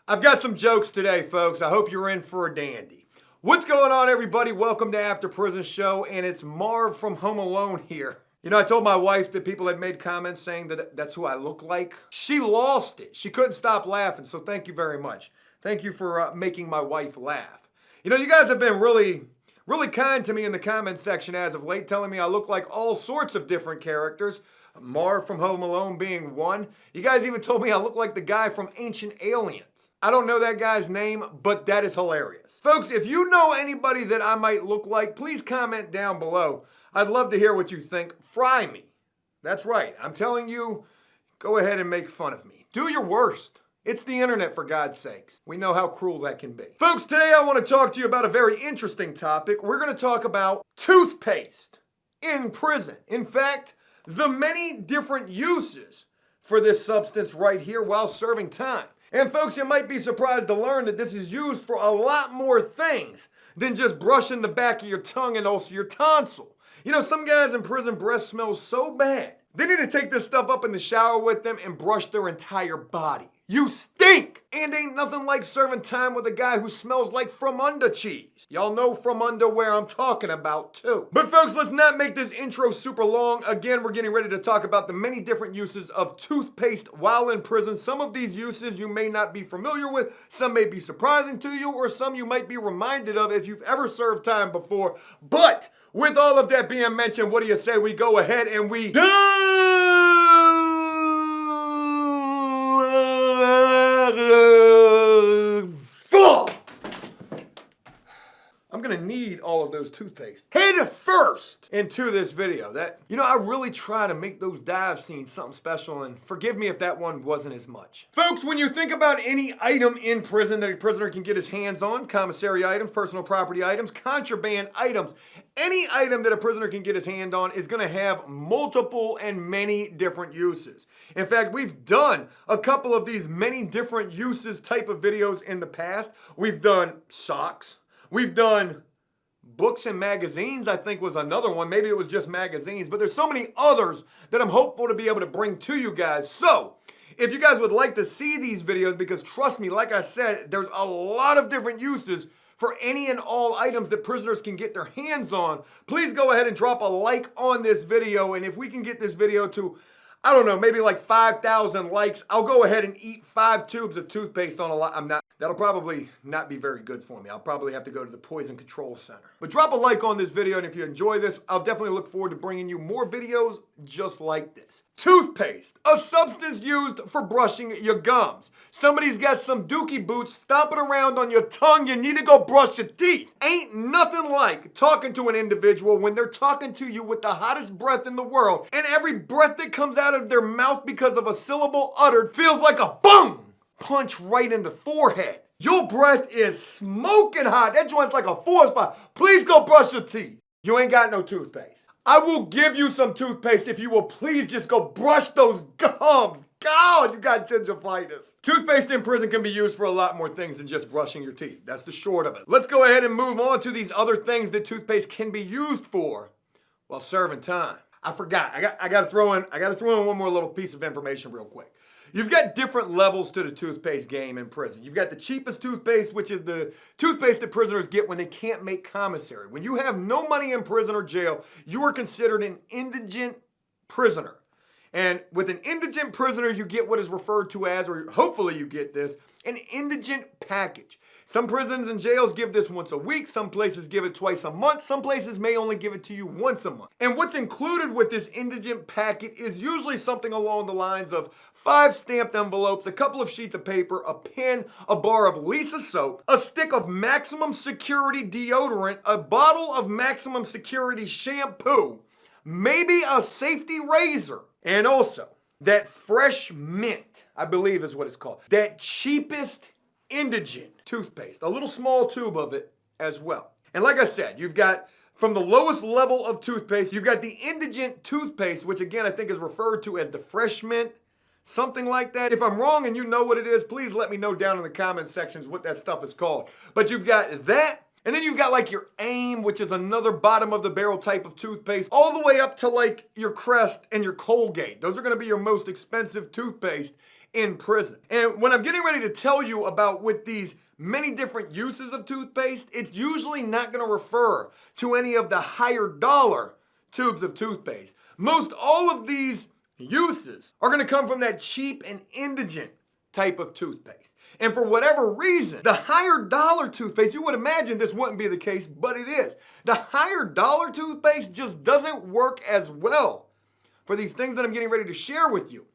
I've got some jokes today, folks. I hope you're in for a dandy. What's going on, everybody? Welcome to After Prison Show, and it's Marv from Home Alone here. You know, I told my wife that people had made comments saying that that's who I look like. She lost it. She couldn't stop laughing, so thank you very much. Thank you for making my wife laugh. You know, you guys have been really kind to me in the comment section as of late, telling me I look like all sorts of different characters. Marv from Home Alone being one. You guys even told me I look like the guy from Ancient Aliens. I don't know that guy's name, but that is hilarious. Folks, if you know anybody that I might look like, please comment down below. I'd love to hear what you think. Fry me. That's right. I'm telling you, go ahead and make fun of me. Do your worst. It's the internet, for God's sakes. We know how cruel that can be. Folks, today I want to talk to you about a very interesting topic. We're going to talk about toothpaste in prison. In fact, the many different uses for this substance right here while serving time. And folks, you might be surprised to learn that this is used for a lot more things than just brushing the back of your tongue and also your tonsil. You know, some guys in prison breath smells so bad, they need to take this stuff up in the shower with them and brush their entire body. You stink! And ain't nothing like serving time with a guy who smells like from under cheese. Y'all know from under where I'm talking about too. But folks, let's not make this intro super long. Again, we're getting ready to talk about the many different uses of toothpaste while in prison. Some of these uses you may not be familiar with, some may be surprising to you, or some you might be reminded of if you've ever served time before. But with all of that being mentioned, what do you say we go ahead and we I'm gonna need all of those toothpaste. Head first into this video. I really try to make those dive scenes something special, and forgive me if that one wasn't as much. Folks, when you think about any item in prison that a prisoner can get his hands on, commissary items, personal property items, contraband items, any item that a prisoner can get his hand on is gonna have multiple and many different uses. In fact, we've done a couple of these many different uses type of videos in the past. We've done socks. We've done books and magazines, I think was another one. Maybe it was just magazines, but there's so many others that I'm hopeful to be able to bring to you guys. So, if you guys would like to see these videos, because trust me, like I said, there's a lot of different uses for any and all items that prisoners can get their hands on, please go ahead and drop a like on this video. And if we can get this video to, I don't know, maybe like 5,000 likes, I'll go ahead and eat 5 tubes of toothpaste on a lot. That'll probably not be very good for me. I'll probably have to go to the Poison Control Center. But drop a like on this video, and if you enjoy this, I'll definitely look forward to bringing you more videos just like this. Toothpaste, a substance used for brushing your gums. Somebody's got some dookie boots stomping around on your tongue, you need to go brush your teeth. Ain't nothing like talking to an individual when they're talking to you with the hottest breath in the world, and every breath that comes out of their mouth because of a syllable uttered feels like a boom! Punch right in the forehead. Your breath is smoking hot. That joint's like a forest fire. Please go brush your teeth. You ain't got no toothpaste. I will give you some toothpaste if you will please just go brush those gums. God, you got gingivitis. Toothpaste in prison can be used for a lot more things than just brushing your teeth. That's the short of it. Let's go ahead and move on to these other things that toothpaste can be used for while serving time. I forgot. I got to throw in one more little piece of information real quick. You've got different levels to the toothpaste game in prison. You've got the cheapest toothpaste, which is the toothpaste that prisoners get when they can't make commissary. When you have no money in prison or jail, you are considered an indigent prisoner. And with an indigent prisoner, you get what is referred to as, or hopefully you get this, an indigent package. Some prisons and jails give this once a week. Some places give it twice a month. Some places may only give it to you once a month. And what's included with this indigent packet is usually something along the lines of 5 stamped envelopes, a couple of sheets of paper, a pen, a bar of Lisa soap, a stick of maximum security deodorant, a bottle of maximum security shampoo, maybe a safety razor, and also that fresh mint, I believe is what it's called, that cheapest indigent toothpaste, a little small tube of it as well. And like I said, you've got from the lowest level of toothpaste, you've got the indigent toothpaste, which again I think is referred to as the fresh mint, something like that. If I'm wrong and you know what it is, please let me know down in the comment sections what that stuff is called. But you've got that, And then you've got like your Aim, which is another bottom of the barrel type of toothpaste, all the way up to like your Crest and your Colgate. Those are gonna be your most expensive toothpaste in prison. And when I'm getting ready to tell you about with these many different uses of toothpaste, it's usually not gonna refer to any of the higher dollar tubes of toothpaste. Most all of these uses are gonna come from that cheap and indigent type of toothpaste. And for whatever reason, the higher dollar toothpaste, you would imagine this wouldn't be the case, but it is. The higher dollar toothpaste just doesn't work as well for these things that I'm getting ready to share with you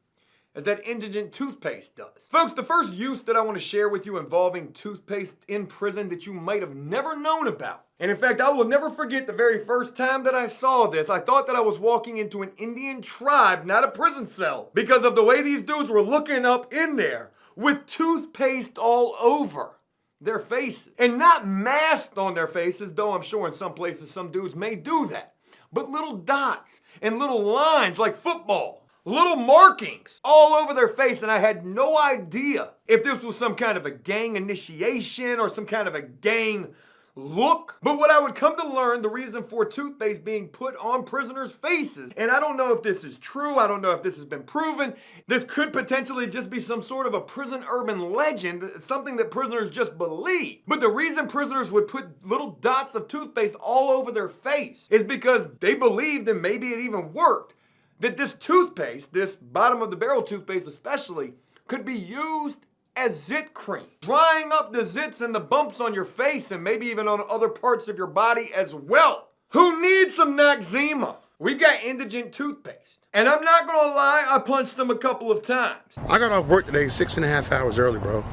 as that indigent toothpaste does. Folks, the first use that I want to share with you involving toothpaste in prison that you might have never known about. And in fact, I will never forget the very first time that I saw this. I thought that I was walking into an Indian tribe, not a prison cell, because of the way these dudes were looking up in there with toothpaste all over their faces. And not masked on their faces, though I'm sure in some places some dudes may do that. But little dots and little lines like football. Little markings all over their face, and I had no idea if this was some kind of a gang initiation or some kind of a gang look. But what I would come to learn, the reason for toothpaste being put on prisoners' faces, and I don't know if this is true, I don't know if this has been proven, this could potentially just be some sort of a prison urban legend, something that prisoners just believe. But the reason prisoners would put little dots of toothpaste all over their face is because they believed, and maybe it even worked, that this toothpaste, this bottom of the barrel toothpaste especially, could be used as zit cream, drying up the zits and the bumps on your face and maybe even on other parts of your body as well. Who needs some Noxzema? We've got indigent toothpaste. And I'm not gonna lie, I punched them a couple of times. I got off work today 6.5 hours early, bro.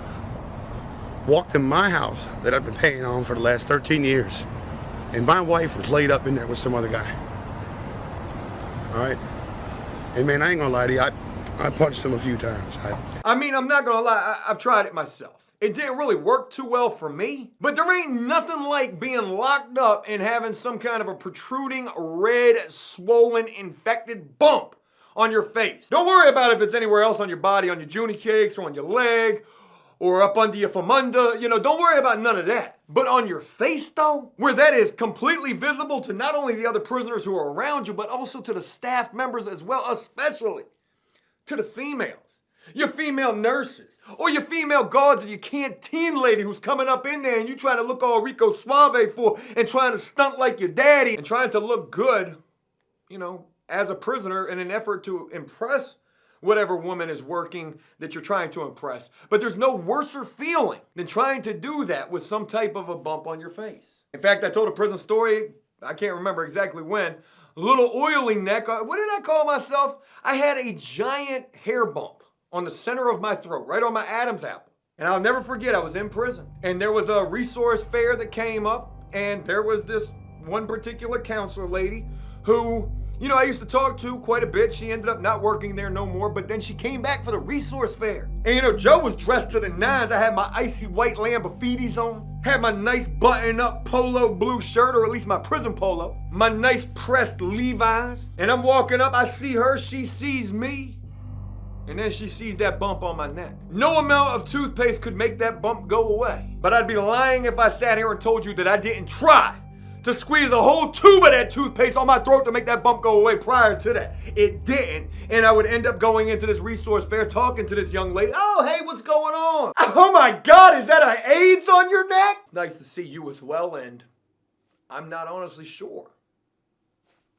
Walked in my house that I've been paying on for the last 13 years. And my wife was laid up in there with some other guy. All right? And man, I ain't gonna lie to you, I punched him a few times. I mean, I'm not gonna lie, I've tried it myself. It didn't really work too well for me, but there ain't nothing like being locked up and having some kind of a protruding, red, swollen, infected bump on your face. Don't worry about if it's anywhere else on your body, on your Junie cakes or on your leg, or up under your famunda, don't worry about none of that. But on your face though, where that is completely visible to not only the other prisoners who are around you, but also to the staff members as well, especially to the females. Your female nurses, or your female guards, or your canteen lady who's coming up in there and you trying to look all Rico Suave for and trying to stunt like your daddy and trying to look good, as a prisoner in an effort to impress whatever woman is working that you're trying to impress. But there's no worser feeling than trying to do that with some type of a bump on your face. In fact, I told a prison story, I can't remember exactly when, little oily neck. What did I call myself? I had a giant hair bump on the center of my throat, right on my Adam's apple. And I'll never forget, I was in prison. And there was a resource fair that came up, and there was this one particular counselor lady who, I used to talk to quite a bit. She ended up not working there no more, but then she came back for the resource fair. And Joe was dressed to the nines. I had my icy white Lamborghinis on, had my nice button-up polo blue shirt, or at least my prison polo, my nice pressed Levi's. And I'm walking up, I see her, she sees me, and then she sees that bump on my neck. No amount of toothpaste could make that bump go away. But I'd be lying if I sat here and told you that I didn't try to squeeze a whole tube of that toothpaste on my throat to make that bump go away prior to that. It didn't, and I would end up going into this resource fair talking to this young lady. Oh, hey, what's going on? Oh my God, is that an AIDS on your neck? It's nice to see you as well, and I'm not honestly sure.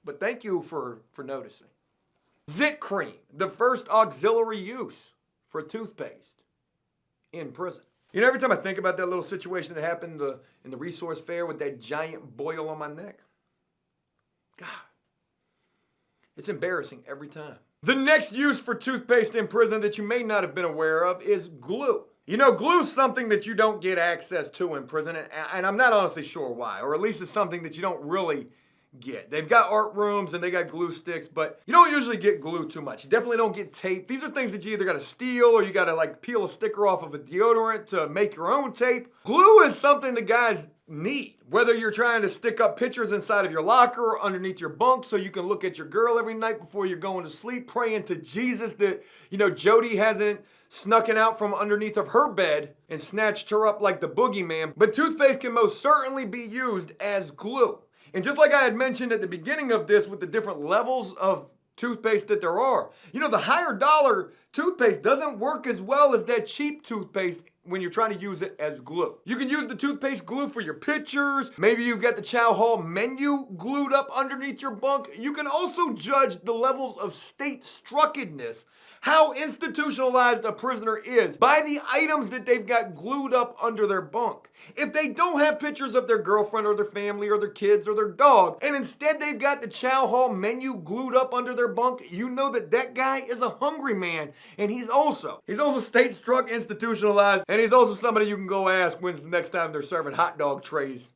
But thank you for noticing. Zit cream, the first auxiliary use for toothpaste in prison. Every time I think about that little situation that happened in the resource fair with that giant boil on my neck, God, it's embarrassing every time. The next use for toothpaste in prison that you may not have been aware of is glue. Glue's something that you don't get access to in prison, and I'm not honestly sure why, or at least it's something that you don't really get. They've got art rooms and they got glue sticks, but you don't usually get glue too much. You definitely don't get tape. These are things that you either got to steal or you got to peel a sticker off of a deodorant to make your own tape. Glue is something the guys need. Whether you're trying to stick up pictures inside of your locker or underneath your bunk so you can look at your girl every night before you're going to sleep, praying to Jesus that, Jody hasn't snuck it out from underneath of her bed and snatched her up like the boogeyman. But toothpaste can most certainly be used as glue. And just like I had mentioned at the beginning of this with the different levels of toothpaste that there are, the higher dollar toothpaste doesn't work as well as that cheap toothpaste when you're trying to use it as glue. You can use the toothpaste glue for your pictures. Maybe you've got the chow hall menu glued up underneath your bunk. You can also judge the levels of state-struckedness, how institutionalized a prisoner is, by the items that they've got glued up under their bunk. If they don't have pictures of their girlfriend or their family or their kids or their dog, and instead they've got the chow hall menu glued up under their bunk, you know that that guy is a hungry man, and he's also state-struck, institutionalized, and he's also somebody you can go ask when's the next time they're serving hot dog trays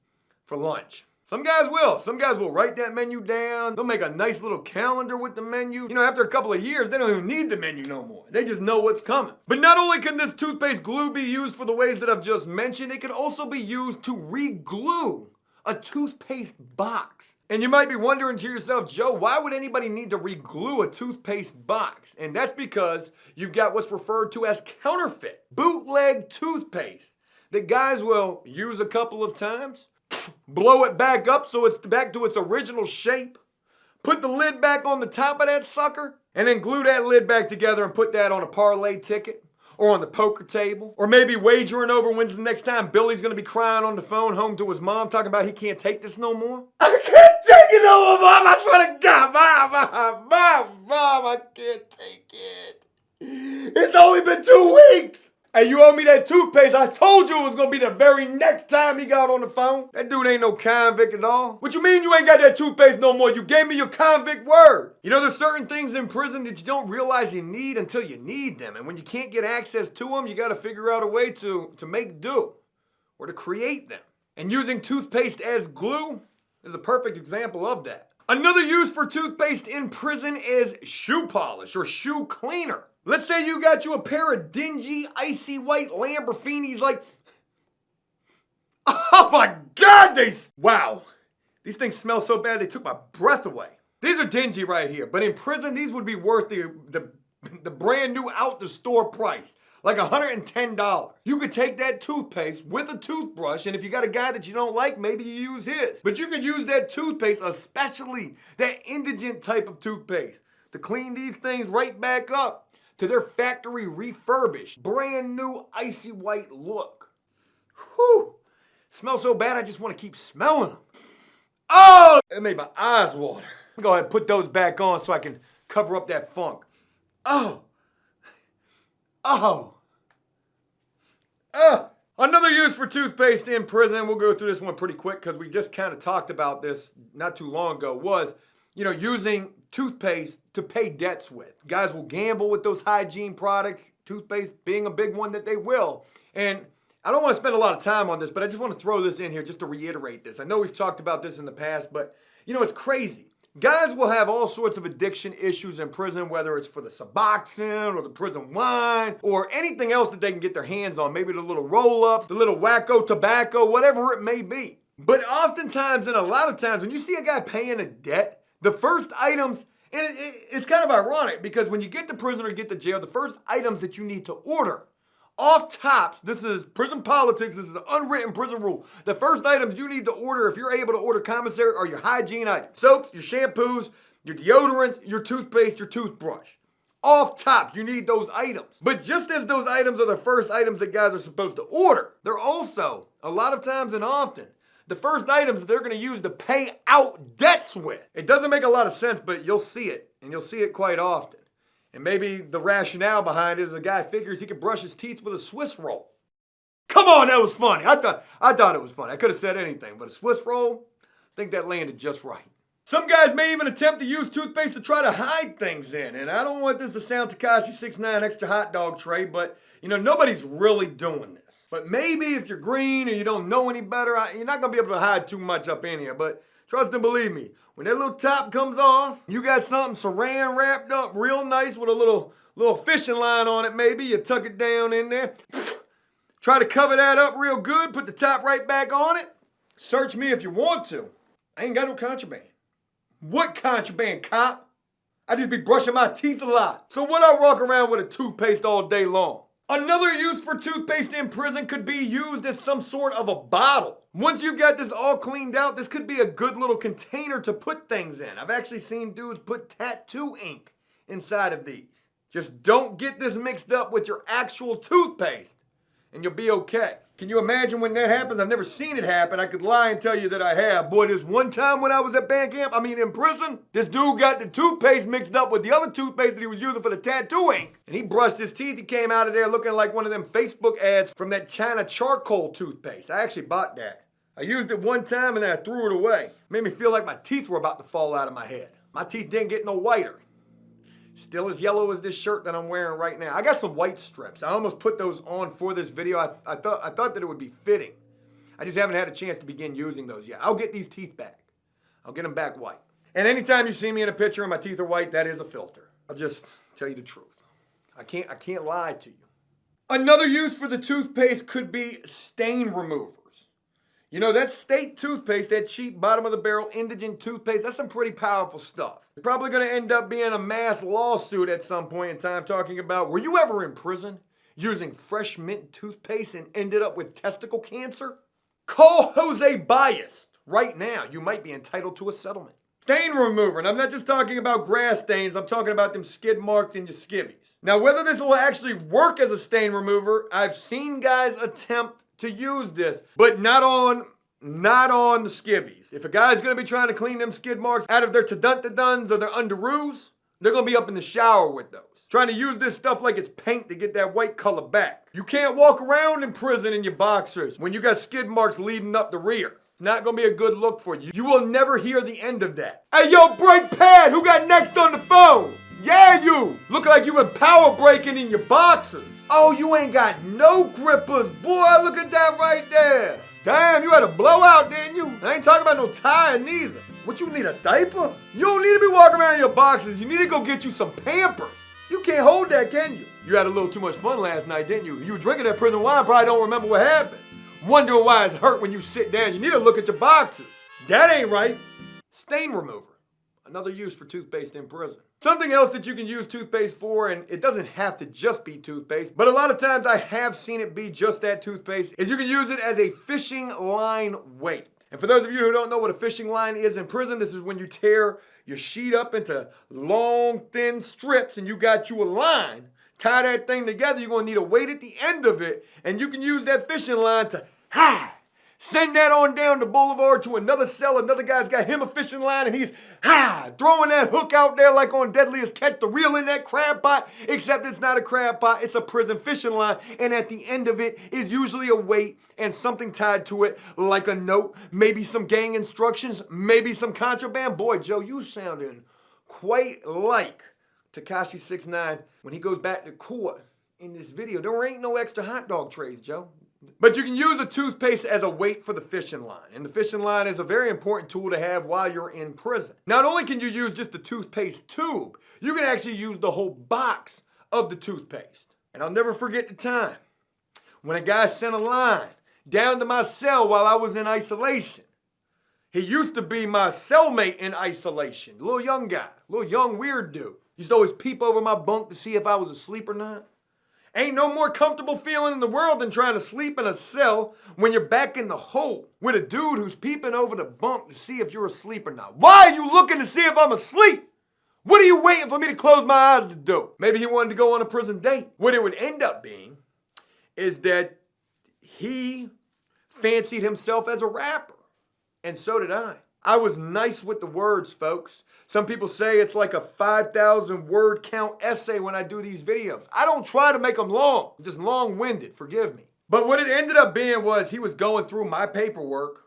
for lunch. Some guys will. Some guys will write that menu down. They'll make a nice little calendar with the menu. After a couple of years, they don't even need the menu no more. They just know what's coming. But not only can this toothpaste glue be used for the ways that I've just mentioned, it can also be used to re-glue a toothpaste box. And you might be wondering to yourself, Joe, why would anybody need to re-glue a toothpaste box? And that's because you've got what's referred to as counterfeit, bootleg toothpaste that guys will use a couple of times, blow it back up so it's back to its original shape, put the lid back on the top of that sucker, and then glue that lid back together and put that on a parlay ticket or on the poker table, or maybe wagering over when's the next time Billy's gonna be crying on the phone home to his mom talking about he can't take this no more. I can't take it no more, Mom. I swear to God, Mom, I can't take it. It's only been 2 weeks. Hey, you owe me that toothpaste. I told you it was going to be the very next time he got on the phone. That dude ain't no convict at all. What you mean you ain't got that toothpaste no more? You gave me your convict word. There's certain things in prison that you don't realize you need until you need them. And when you can't get access to them, you got to figure out a way to make do or to create them. And using toothpaste as glue is a perfect example of that. Another use for toothpaste in prison is shoe polish or shoe cleaner. Let's say you got you a pair of dingy, icy white Lamborghinis like, oh my God, wow. These things smell so bad they took my breath away. These are dingy right here, but in prison, these would be worth the brand new out the store price, like $110. You could take that toothpaste with a toothbrush, and if you got a guy that you don't like, maybe you use his. But you could use that toothpaste, especially that indigent type of toothpaste, to clean these things right back up to their factory refurbished, brand new icy white look. Whew. Smells so bad I just want to keep smelling them. Oh, that made my eyes water. Go ahead and put those back on so I can cover up that funk. Oh. Another use for toothpaste in prison, we'll go through this one pretty quick because we just kind of talked about this not too long ago, was using toothpaste to pay debts with. Guys will gamble with those hygiene products, toothpaste being a big one that they will. And I don't want to spend a lot of time on this, but I just want to throw this in here just to reiterate this. I know we've talked about this in the past, but it's crazy. Guys will have all sorts of addiction issues in prison, whether it's for the Suboxone or the prison wine or anything else that they can get their hands on. Maybe the little roll-ups, the little wacko tobacco, whatever it may be. But oftentimes and a lot of times when you see a guy paying a debt, the first items, and it's kind of ironic because when you get to prison or get to jail, the first items that you need to order off tops, this is prison politics, this is an unwritten prison rule. The first items you need to order, if you're able to order commissary, are your hygiene items. Soaps, your shampoos, your deodorants, your toothpaste, your toothbrush. Off tops, you need those items. But just as those items are the first items that guys are supposed to order, they're also, a lot of times and often, the first items that they're going to use to pay out debts with. It doesn't make a lot of sense, but you'll see it, and you'll see it quite often. And maybe the rationale behind it is a guy figures he could brush his teeth with a Swiss roll. Come on, that was funny. I thought it was funny. I could have said anything, but a Swiss roll, I think that landed just right. Some guys may even attempt to use toothpaste to try to hide things in. And I don't want this to sound Tekashi 6ix9ine extra hot dog tray, but nobody's really doing this. But maybe if you're green or you don't know any better, you're not going to be able to hide too much up in here. But trust and believe me, when that little top comes off, you got something saran wrapped up real nice with a little fishing line on it maybe. You tuck it down in there. Try to cover that up real good. Put the top right back on it. Search me if you want to. I ain't got no contraband. What contraband, cop? I just be brushing my teeth a lot. So what I walk around with a toothpaste all day long? Another use for toothpaste in prison could be used as some sort of a bottle. Once you've got this all cleaned out, this could be a good little container to put things in. I've actually seen dudes put tattoo ink inside of these. Just don't get this mixed up with your actual toothpaste and you'll be okay. Can you imagine when that happens? I've never seen it happen. I could lie and tell you that I have. Boy, this one time when I was at in prison, this dude got the toothpaste mixed up with the other toothpaste that he was using for the tattoo ink. And he brushed his teeth. He came out of there looking like one of them Facebook ads from that China charcoal toothpaste. I actually bought that. I used it one time and then I threw it away. Made me feel like my teeth were about to fall out of my head. My teeth didn't get no whiter. Still as yellow as this shirt that I'm wearing right now. I got some white strips. I almost put those on for this video. I thought that it would be fitting. I just haven't had a chance to begin using those yet. I'll get these teeth back. I'll get them back white. And anytime you see me in a picture and my teeth are white, that is a filter. I'll just tell you the truth. I can't lie to you. Another use for the toothpaste could be stain removers. You know, that state toothpaste, that cheap bottom of the barrel indigent toothpaste, that's some pretty powerful stuff. It's probably going to end up being a mass lawsuit at some point in time talking about, were you ever in prison using fresh mint toothpaste and ended up with testicle cancer? Call Jose Biased right now. You might be entitled to a settlement. Stain remover, and I'm not just talking about grass stains, I'm talking about them skid marks in your skivvies. Now, whether this will actually work as a stain remover, I've seen guys attempt to use this, but not on the skivvies. If a guy's gonna be trying to clean them skid marks out of their taduntaduns or their underoos, they're gonna be up in the shower with those. Trying to use this stuff like it's paint to get that white color back. You can't walk around in prison in your boxers when you got skid marks leading up the rear. It's not gonna be a good look for you. You will never hear the end of that. Hey, yo, break pad, who got next on the phone? Yeah, you! Look like you been power breaking in your boxers. Oh, you ain't got no grippers. Boy, look at that right there. Damn, you had a blowout, didn't you? I ain't talking about no tie neither. What, you need a diaper? You don't need to be walking around in your boxers. You need to go get you some Pampers. You can't hold that, can you? You had a little too much fun last night, didn't you? You were drinking that prison wine, probably don't remember what happened. Wondering why it's hurt when you sit down. You need to look at your boxers. That ain't right. Stain remover. Another use for toothpaste in prison. Something else that you can use toothpaste for, and it doesn't have to just be toothpaste, but a lot of times I have seen it be just that toothpaste, is you can use it as a fishing line weight. And for those of you who don't know what a fishing line is in prison, this is when you tear your sheet up into long, thin strips and you got you a line. Tie that thing together, you're gonna need a weight at the end of it, and you can use that fishing line to send that on down the boulevard to another cell. Another guy's got him a fishing line and he's throwing that hook out there like on Deadliest Catch to reel in that crab pot, except it's not a crab pot, it's a prison fishing line. And at the end of it is usually a weight and something tied to it like a note, maybe some gang instructions, maybe some contraband. Boy, Joe, you sounding quite like Tekashi 6ix9ine when he goes back to court in this video. There ain't no extra hot dog trays, Joe. But you can use a toothpaste as a weight for the fishing line. And the fishing line is a very important tool to have while you're in prison. Not only can you use just the toothpaste tube, you can actually use the whole box of the toothpaste. And I'll never forget the time when a guy sent a line down to my cell while I was in isolation. He used to be my cellmate in isolation. Little young guy, little young weird dude. Used to always peep over my bunk to see if I was asleep or not. Ain't no more comfortable feeling in the world than trying to sleep in a cell when you're back in the hole with a dude who's peeping over the bunk to see if you're asleep or not. Why are you looking to see if I'm asleep? What are you waiting for me to close my eyes to do? Maybe he wanted to go on a prison date. What it would end up being is that he fancied himself as a rapper. And so did I. I was nice with the words, folks. Some people say it's like a 5,000 word count essay when I do these videos. I don't try to make them long. I'm just long-winded, forgive me. But what it ended up being was he was going through my paperwork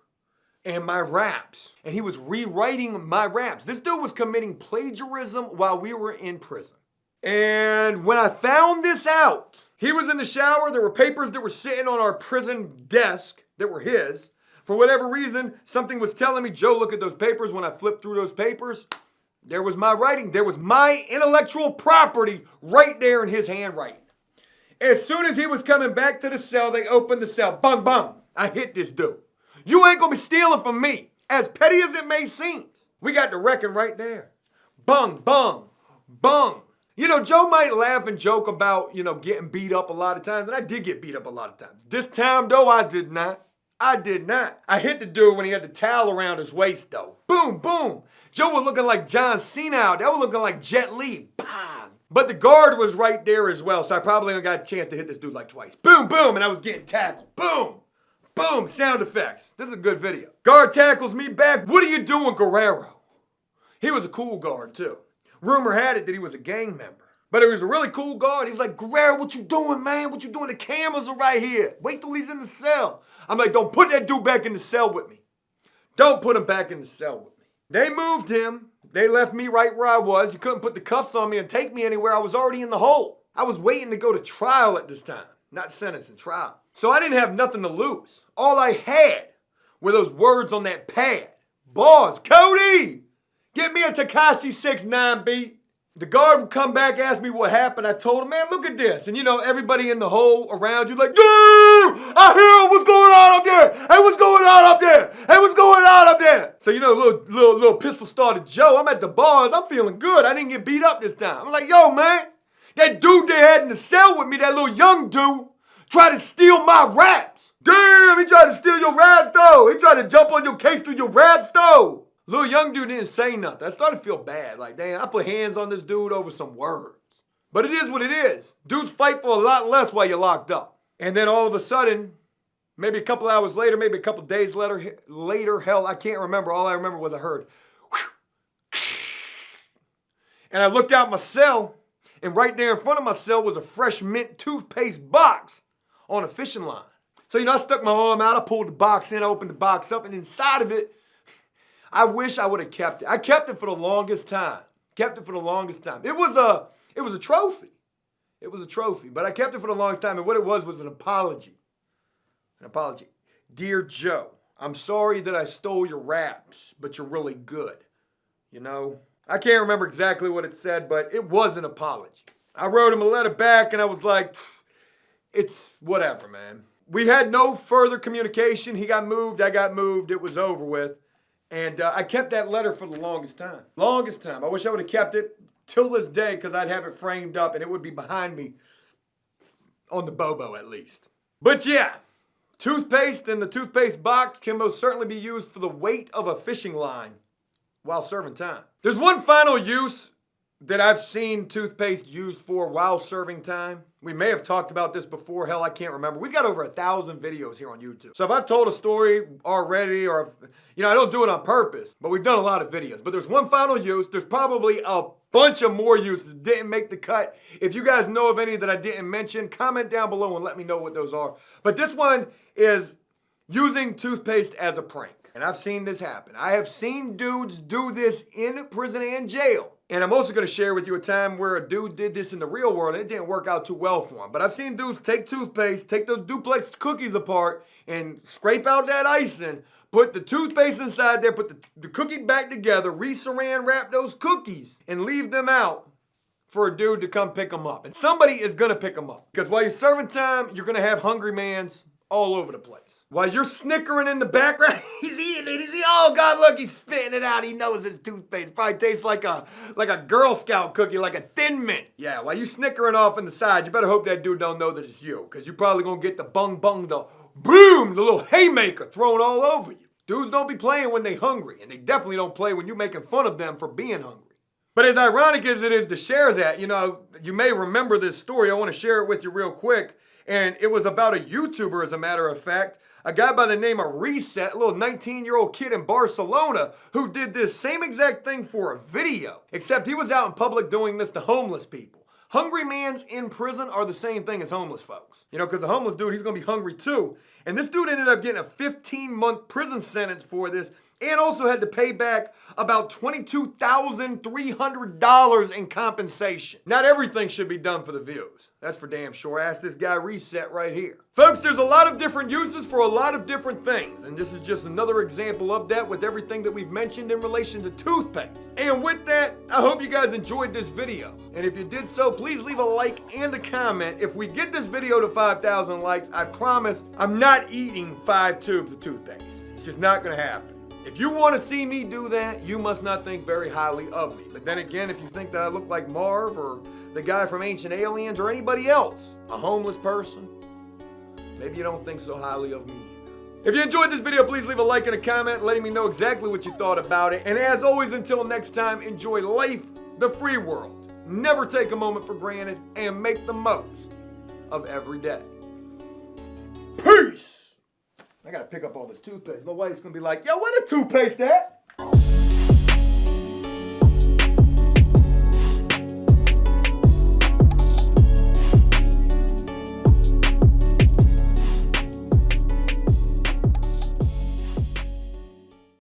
and my raps. And he was rewriting my raps. This dude was committing plagiarism while we were in prison. And when I found this out, he was in the shower. There were papers that were sitting on our prison desk that were his. For whatever reason, something was telling me, Joe, look at those papers. When I flipped through those papers, there was my writing. There was my intellectual property right there in his handwriting. As soon as he was coming back to the cell, they opened the cell. Bang, bang. I hit this dude. You ain't gonna be stealing from me, as petty as it may seem. We got the record right there. Bung, bung, bung. You know, Joe might laugh and joke about, getting beat up a lot of times, and I did get beat up a lot of times. This time, though, I did not. I did not. I hit the dude when he had the towel around his waist, though. Boom, boom. Joe was looking like John Cena out. That was looking like Jet Li. Bang. But the guard was right there as well, so I probably only got a chance to hit this dude like twice. Boom, boom, and I was getting tackled. Boom, boom, sound effects. This is a good video. Guard tackles me back. What are you doing, Guerrero? He was a cool guard, too. Rumor had it that he was a gang member. But he was a really cool guard. He was like, Guerrero, what you doing, man? What you doing? The cameras are right here. Wait till he's in the cell. I'm like, don't put that dude back in the cell with me. Don't put him back in the cell with me. They moved him. They left me right where I was. You couldn't put the cuffs on me and take me anywhere. I was already in the hole. I was waiting to go to trial at this time. Not sentencing, trial. So I didn't have nothing to lose. All I had were those words on that pad. Boss, Cody! Get me a Tekashi 6ix9ine beat. The guard would come back, ask me what happened. I told him, man, look at this. And everybody in the hole around you like, dude, I hear what's going on up there. Hey, what's going on up there? Hey, what's going on up there? So, little pistol started Joe. I'm at the bars. I'm feeling good. I didn't get beat up this time. I'm like, yo, man, that dude they had in the cell with me, that little young dude, tried to steal my raps. Damn, he tried to steal your raps, though. He tried to jump on your case through your raps, though. Little young dude didn't say nothing. I started to feel bad. Like, damn, I put hands on this dude over some words. But it is what it is. Dudes fight for a lot less while you're locked up. And then all of a sudden, maybe a couple hours later, maybe a couple days later, hell, I can't remember. All I remember was I heard, and I looked out my cell, and right there in front of my cell was a fresh mint toothpaste box on a fishing line. So, I stuck my arm out, I pulled the box in, I opened the box up, and inside of it, I wish I would have kept it. I kept it for the longest time. It was a trophy. It was a trophy, but I kept it for the longest time, and what it was an apology. An apology. Dear Joe, I'm sorry that I stole your raps, but you're really good. I can't remember exactly what it said, but it was an apology. I wrote him a letter back, and I was like, it's whatever, man. We had no further communication. He got moved, I got moved, it was over with. And I kept that letter for the longest time. Longest time. I wish I would have kept it till this day because I'd have it framed up and it would be behind me on the Bobo at least. But yeah, toothpaste in the toothpaste box can most certainly be used for the weight of a fishing line while serving time. There's one final use that I've seen toothpaste used for while serving time. We may have talked about this before. Hell, I can't remember. We've got over 1,000 videos here on YouTube. So if I've told a story already or, I don't do it on purpose, but we've done a lot of videos. But there's one final use. There's probably a bunch of more uses that didn't make the cut. If you guys know of any that I didn't mention, comment down below and let me know what those are. But this one is using toothpaste as a prank. And I've seen this happen. I have seen dudes do this in prison and jail. And I'm also going to share with you a time where a dude did this in the real world and it didn't work out too well for him. But I've seen dudes take toothpaste, take those duplex cookies apart and scrape out that icing, put the toothpaste inside there, put the cookie back together, re-saran wrap those cookies and leave them out for a dude to come pick them up. And somebody is going to pick them up. Because while you're serving time, you're going to have hungry mans all over the place. While you're snickering in the background, he's eating it. Oh God, look, he's spitting it out. He knows his toothpaste probably tastes like a Girl Scout cookie, like a Thin Mint. Yeah, while you snickering off in the side, you better hope that dude don't know that it's you, because you're probably gonna get the bung bung, the boom, the little haymaker thrown all over you. Dudes don't be playing when they hungry, and they definitely don't play when you're making fun of them for being hungry. But as ironic as it is to share that, you may remember this story. I want to share it with you real quick. And it was about a YouTuber, as a matter of fact, a guy by the name of Reset, a little 19-year-old kid in Barcelona who did this same exact thing for a video, except he was out in public doing this to homeless people. Hungry mans in prison are the same thing as homeless folks. Because the homeless dude, he's going to be hungry too. And this dude ended up getting a 15-month prison sentence for this and also had to pay back about $22,300 in compensation. Not everything should be done for the views. That's for damn sure. Ask this guy Reset right here. Folks, there's a lot of different uses for a lot of different things. And this is just another example of that with everything that we've mentioned in relation to toothpaste. And with that, I hope you guys enjoyed this video. And if you did so, please leave a like and a comment. If we get this video to 5,000 likes, I promise I'm not eating 5 tubes of toothpaste. It's just not gonna happen. If you want to see me do that, you must not think very highly of me. But then again, if you think that I look like Marv or the guy from Ancient Aliens or anybody else, a homeless person, maybe you don't think so highly of me. If you enjoyed this video, please leave a like and a comment letting me know exactly what you thought about it. And as always, until next time, enjoy life, the free world. Never take a moment for granted and make the most of every day. Peace! I gotta pick up all this toothpaste. My wife's gonna be like, yo, where the toothpaste at?